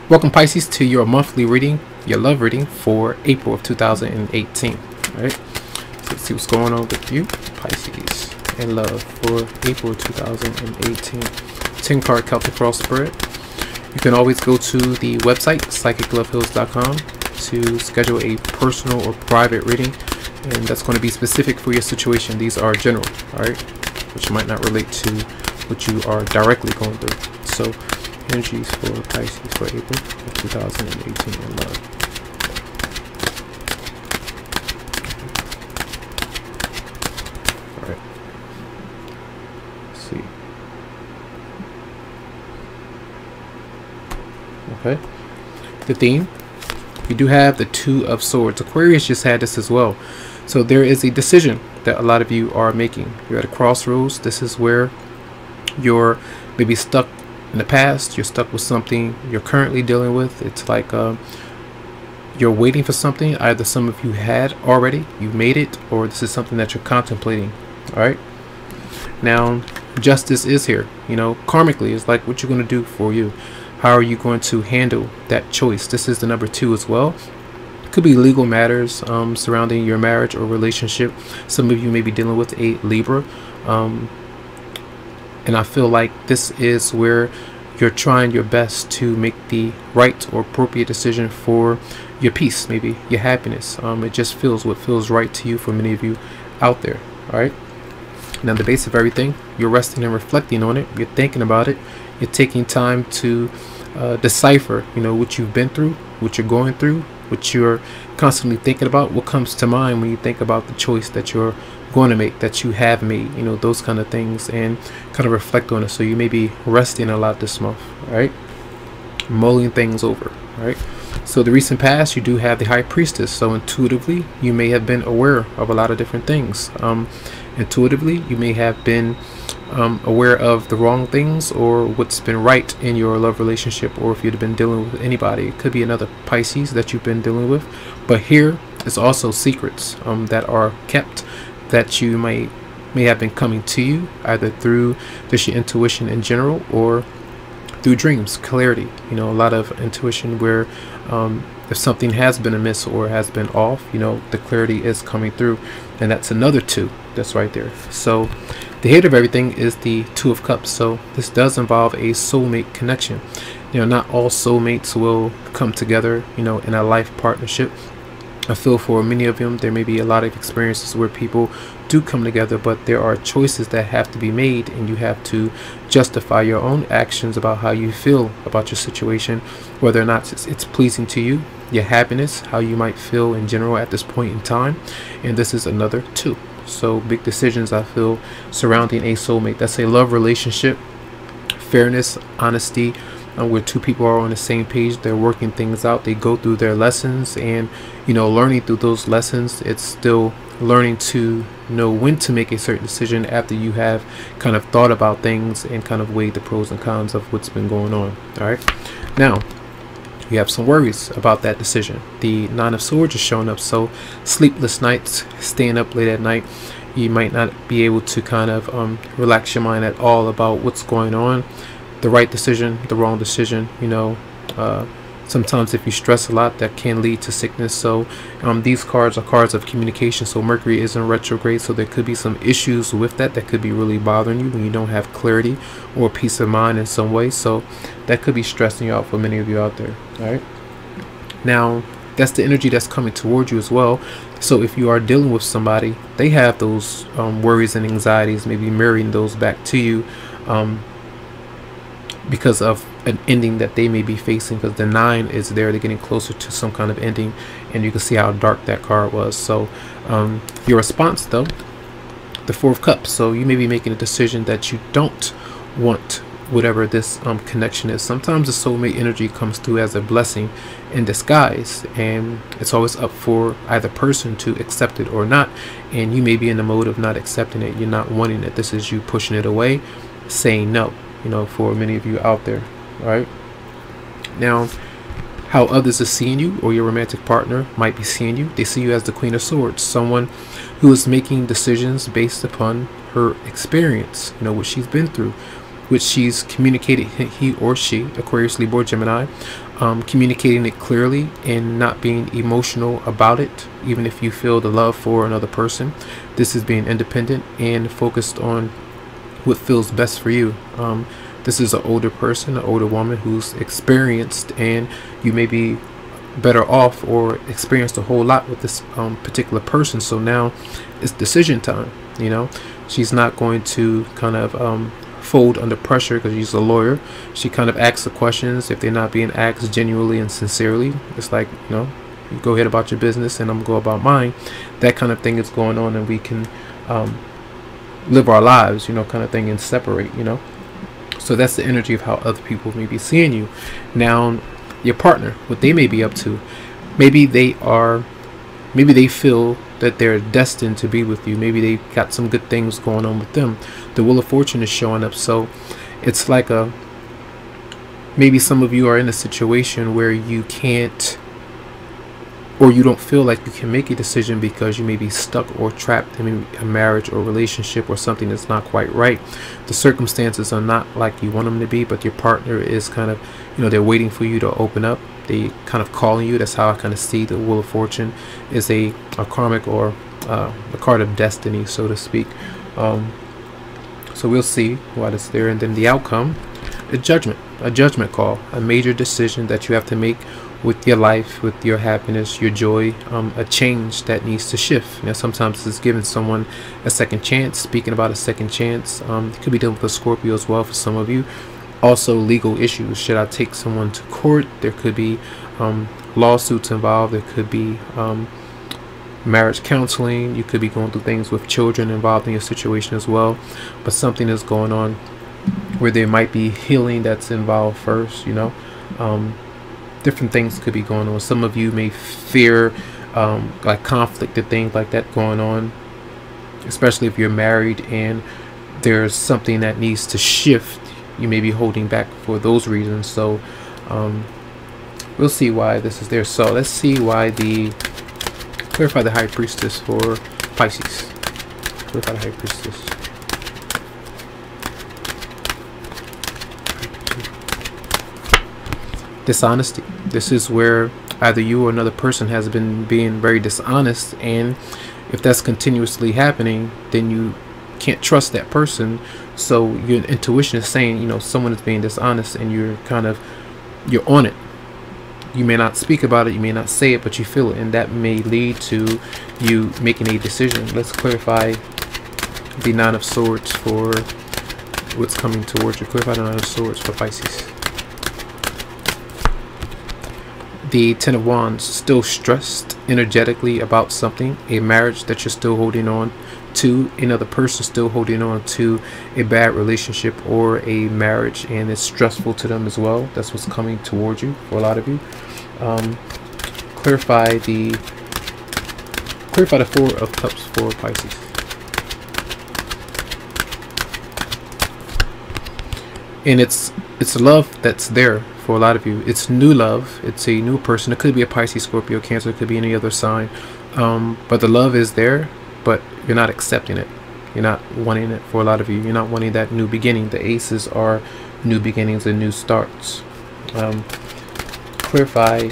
Welcome, Pisces, to your monthly reading, your love reading for April of 2018. All right, so let's see what's going on with you, Pisces, in love for April 2018. 10-card Celtic cross spread. You can always go to the website Psychicloveheals.com to schedule a personal or private reading, and that's going to be specific for your situation. These are general, all right, which might not relate to what you are directly going through. So energies for Pisces for April of 2018 in love. All right. Let's see. Okay. The theme. You do have the Two of Swords. Aquarius just had this as well. So there is a decision that a lot of you are making. You're at a crossroads. This is where you're maybe stuck in the past. You're stuck with something you're currently dealing with. It's like you're waiting for something. Either some of you had already, you made it, or this is something that you're contemplating. All right. Now, justice is here. You know, karmically, it's like what you're going to do for you. How are you going to handle that choice? This is the number 2 as well. It could be legal matters surrounding your marriage or relationship. Some of you may be dealing with a Libra. And I feel like this is where you're trying your best to make the right or appropriate decision for your peace, maybe your happiness. It just feels what feels right to you for many of you out there. All right. Now, the base of everything, you're resting and reflecting on it. You're thinking about it. You're taking time to decipher, you know, what you've been through, what you're going through, what you're constantly thinking about, what comes to mind when you think about the choice that you're going to make, that you have made, you know, those kind of things, and kind of reflect on it. So you may be resting a lot this month, all right, mulling things over, all right. So the recent past, you do have the High Priestess. So intuitively, you may have been aware of a lot of different things. Intuitively, you may have been aware of the wrong things or what's been right in your love relationship, or if you've been dealing with anybody. It could be another Pisces that you've been dealing with. But here is also secrets that are kept, that you may have been coming to you either through just your intuition in general or through dreams, clarity. You know, a lot of intuition where if something has been amiss or has been off, you know, the clarity is coming through. And that's another 2 that's right there. So the head of everything is the Two of Cups. So this does involve a soulmate connection. You know, not all soulmates will come together, you know, in a life partnership. I feel for many of them, there may be a lot of experiences where people do come together, but there are choices that have to be made, and you have to justify your own actions about how you feel about your situation, whether or not it's pleasing to you, your happiness, how you might feel in general at this point in time. And this is another 2. So big decisions, I feel, surrounding a soulmate. That's a love relationship, fairness, honesty, where 2 people are on the same page. They're working things out. They go through their lessons, and, you know, learning through those lessons, it's still learning to know when to make a certain decision after you have kind of thought about things and kind of weighed the pros and cons of what's been going on. All right. Now, you have some worries about that decision. The Nine of Swords is showing up. So sleepless nights, staying up late at night. You might not be able to kind of relax your mind at all about what's going on. The right decision, the wrong decision, you know. Sometimes if you stress a lot, that can lead to sickness. So these cards are cards of communication. So Mercury is in retrograde, so there could be some issues with that could be really bothering you when you don't have clarity or peace of mind in some way. So that could be stressing you out for many of you out there. All right. Now, that's the energy that's coming toward you as well. So if you are dealing with somebody, they have those worries and anxieties, maybe mirroring those back to you, because of an ending that they may be facing, because the 9 is there. They're getting closer to some kind of ending, and you can see how dark that card was. So your response, though, the 4 of Cups. So you may be making a decision that you don't want whatever this connection is. Sometimes the soulmate energy comes through as a blessing in disguise, and it's always up for either person to accept it or not. And you may be in the mode of not accepting it. You're not wanting it. This is you pushing it away, saying no, you know, for many of you out there. All right. Now, how others are seeing you, or your romantic partner might be seeing you. They see you as the Queen of Swords, someone who is making decisions based upon her experience, you know, what she's been through, which she's communicated, he or she, Aquarius, Libra, Gemini, communicating it clearly and not being emotional about it, even if you feel the love for another person. This is being independent and focused on what feels best for you. This is an older person, an older woman who's experienced, and you may be better off or experienced a whole lot with this particular person. So now it's decision time. You know, she's not going to kind of fold under pressure because she's a lawyer. She kind of asks the questions. If they're not being asked genuinely and sincerely, it's like, you know, you go ahead about your business and I'm gonna go about mine. That kind of thing is going on, and we can live our lives, you know, kind of thing, and separate, you know. So that's the energy of how other people may be seeing you. Now, your partner, what they may be up to, maybe they feel that they're destined to be with you. Maybe they got some good things going on with them. The Wheel of Fortune is showing up. So it's like maybe some of you are in a situation where you can't, or you don't feel like you can make a decision because you may be stuck or trapped in a marriage or relationship or something that's not quite right. The circumstances are not like you want them to be, but your partner is kind of, you know, they're waiting for you to open up. They kind of calling you. That's how I kind of see the Wheel of Fortune is a karmic or a card of destiny, so to speak. So we'll see why it's there. And then the outcome, a judgment call, a major decision that you have to make with your life, with your happiness, your joy, a change that needs to shift. You know, sometimes it's giving someone a second chance. Speaking about a second chance, it could be dealing with a Scorpio as well for some of you. Also, legal issues. Should I take someone to court? There could be lawsuits involved. There could be marriage counseling. You could be going through things with children involved in your situation as well. But something is going on where there might be healing that's involved first, you know. Different things could be going on. Some of you may fear like conflict and things like that going on, especially if you're married and there's something that needs to shift. You may be holding back for those reasons. So we'll see why this is there. So let's see why clarify the High Priestess for Pisces. Clarify the High Priestess. Dishonesty. This is where either you or another person has been being very dishonest, and if that's continuously happening, then you can't trust that person. So your intuition is saying, you know, someone is being dishonest, and you're on it. You may not speak about it, you may not say it, but you feel it, and that may lead to you making a decision. Let's clarify the Nine of Swords for what's coming towards you. Clarify the Nine of Swords for Pisces. The Ten of Wands, still stressed energetically about something, a marriage that you're still holding on to, another person still holding on to a bad relationship or a marriage, and it's stressful to them as well. That's what's coming towards you for a lot of you. Clarify the Four of Cups for Pisces. And it's love that's there for a lot of you. It's new love. It's a new person. It could be a Pisces, Scorpio, Cancer. It could be any other sign. But the love is there, but you're not accepting it. You're not wanting it for a lot of you. You're not wanting that new beginning. The aces are new beginnings and new starts. Clarify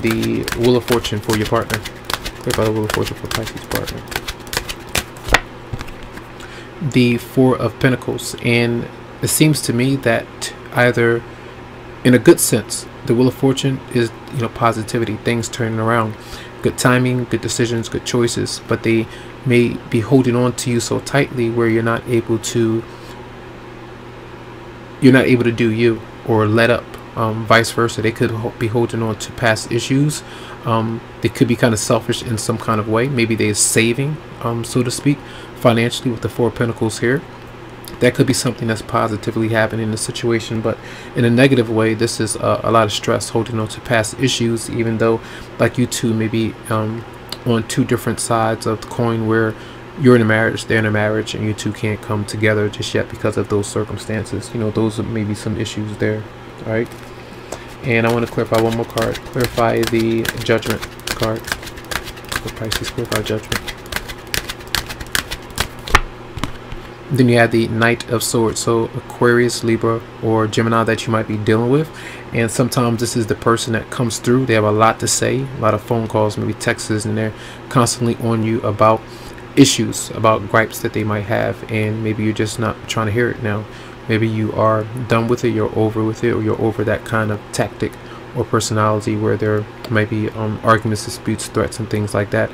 the Wheel of Fortune for your partner. Clarify the Wheel of Fortune for Pisces partner. The Four of Pentacles. And it seems to me that either, in a good sense, the Wheel of Fortune is, you know, positivity, things turning around, good timing, good decisions, good choices, but they may be holding on to you so tightly where you're not able to do you, or let up. Vice versa, they could be holding on to past issues. They could be kind of selfish in some kind of way. Maybe they're saving, so to speak, financially with the Four of Pentacles here. That could be something that's positively happening in the situation, but in a negative way, this is a lot of stress, holding on to past issues, even though, like, you two may be on two different sides of the coin, where you're in a marriage, they're in a marriage, and you two can't come together just yet because of those circumstances. You know, those are maybe some issues there. All right. And I want to clarify one more card. Clarify the Judgment card for Pisces. Clarify Judgment. Then you have the Knight of Swords, so Aquarius, Libra, or Gemini that you might be dealing with. And sometimes this is the person that comes through. They have a lot to say, a lot of phone calls, maybe texts, and they're constantly on you about issues, about gripes that they might have, and maybe you're just not trying to hear it now. Maybe you are done with it, you're over with it, or you're over that kind of tactic or personality where there might be arguments, disputes, threats, and things like that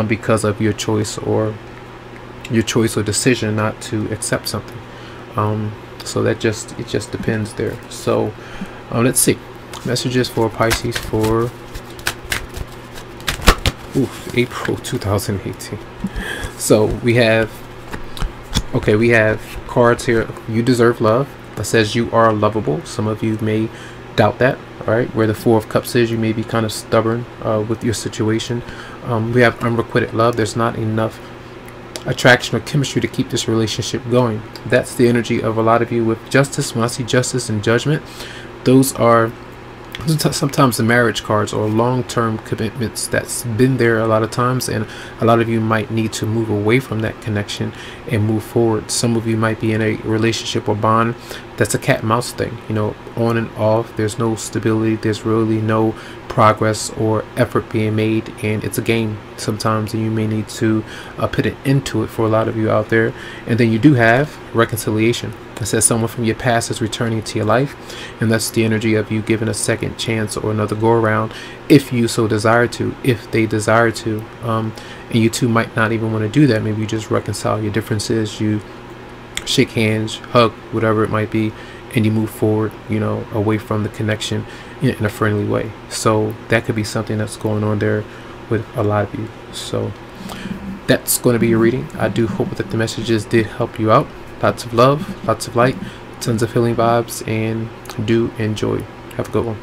because of your choice or decision not to accept something. So that it just depends there. So let's see messages for Pisces for April 2018. So we have cards here. You deserve love. That says you are lovable. Some of you may doubt that. All right, where the Four of Cups is, you may be kind of stubborn with your situation. We have unrequited love. There's not enough attraction or chemistry to keep this relationship going. That's the energy of a lot of you with justice. When I see justice and judgment, those are sometimes the marriage cards or long-term commitments that's been there a lot of times, and a lot of you might need to move away from that connection and move forward. Some of you might be in a relationship or bond that's a cat and mouse thing, you know, on and off. There's no stability, there's really no progress or effort being made, and it's a game sometimes, and you may need to put an end to it for a lot of you out there. And then you do have reconciliation. It says someone from your past is returning to your life, and that's the energy of you giving a second chance or another go around if you so desire to, if they desire to. And you two might not even want to do that. Maybe you just reconcile your differences, you shake hands, hug, whatever it might be, and you move forward, you know, away from the connection in a friendly way. So that could be something that's going on there with a lot of you. So that's going to be your reading. I do hope that the messages did help you out. Lots of love, lots of light, tons of healing vibes, and do enjoy. Have a good one.